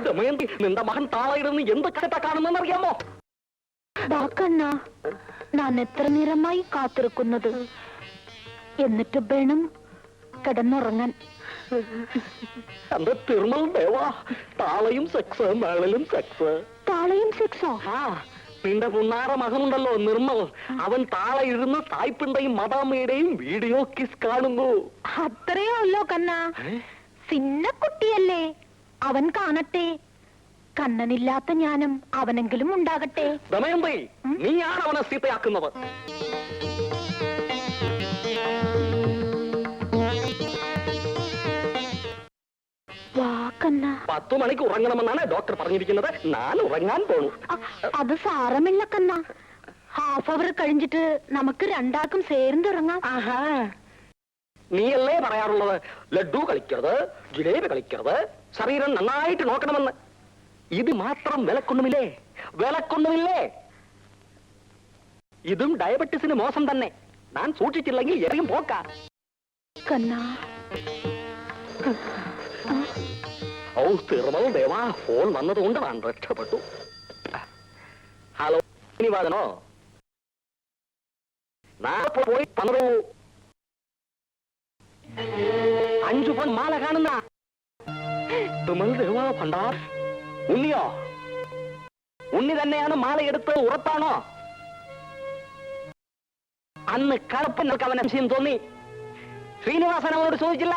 ദമയന്തി, നിന്റെ മകൻ താളയിടുന്ന് എന്ത് കേട്ടാ കാണുന്നെന്ന് അറിയാമോ? ബാക്കണ്ണ, ഞാൻ എത്ര നേരമായി കാത്തിരിക്കുന്നത്. എന്നിട്ട് വേണം കിടന്നുറങ്ങാൻ. എന്റെ തിരുമൽ ദേവാ, താളയും സെക്സ്, മേളലും സെക്സ്. താളയും സെക്സോ? നിന്റെ പുന്നാറ മകനുണ്ടല്ലോ നിർമ്മൽ, അവൻ താളയിരുന്ന് സായിപ്പിന്റെയും മദാമ്മയുടെയും വീഡിയോ കിസ് കാണുന്നു. അത്രയോ ഉള്ളോ കണ്ണ? സിന്നക്കുട്ടിയല്ലേ, അവൻ കാണട്ടെ. കണ്ണനില്ലാത്ത ജ്ഞാനം അവനെങ്കിലും ഉണ്ടാകട്ടെ. ദമയന്തി, നീയാണ് അവനെ സീത്തയാക്കുന്നത്. വാക്കണ്ണ, 10 മണിക്ക് ഉറങ്ങണമെന്നാണ് ഡോക്ടർ പറഞ്ഞിരിക്കുന്നത്. ഞാൻ ഉറങ്ങാൻ പോണു. അത് സാരമില്ല കണ്ണ. ഹാഫ് അവർ കഴിഞ്ഞിട്ട് നമുക്ക് രണ്ടാക്കും ചേർന്നുറങ്ങാം. നീയല്ലേ പറയാറുള്ളത് ലഡ്ഡു കളിക്കരുത്, ജിലേബി കളിക്കരുത്, ശരീരം നന്നായിട്ട് നോക്കണമെന്ന്. ഇത് മാത്രം വിലക്കൊന്നുമില്ലേ? വിലക്കൊന്നുമില്ലേ? ഇതും ഡയബറ്റീസിന് മോശം തന്നെ. ഞാൻ സൂക്ഷിച്ചില്ലെങ്കിൽ എറിയും പോക്ക. കണ്ണാ, ഓ തിരുമൽ ദേവാ, ഫോൺ വന്നതുകൊണ്ട് ഞാൻ രക്ഷപ്പെട്ടു. ഹലോ ശ്രീനിവാസനോ? നാളെ പോയി തന്നു 5 പൺ മാല കാണുന്ന തിരുമൽ ദേവാ ഭണ്ഡാർ. ഉണ്ണിയോ? ഉണ്ണി തന്നെയാണ് മാലയെടുത്ത് ഉറപ്പാണോ? അന്ന് കറുപ്പങ്ങൾക്ക് അവൻ സംശയം തോന്നി. ശ്രീനിവാസൻ അവനോട് ചോദിച്ചില്ല?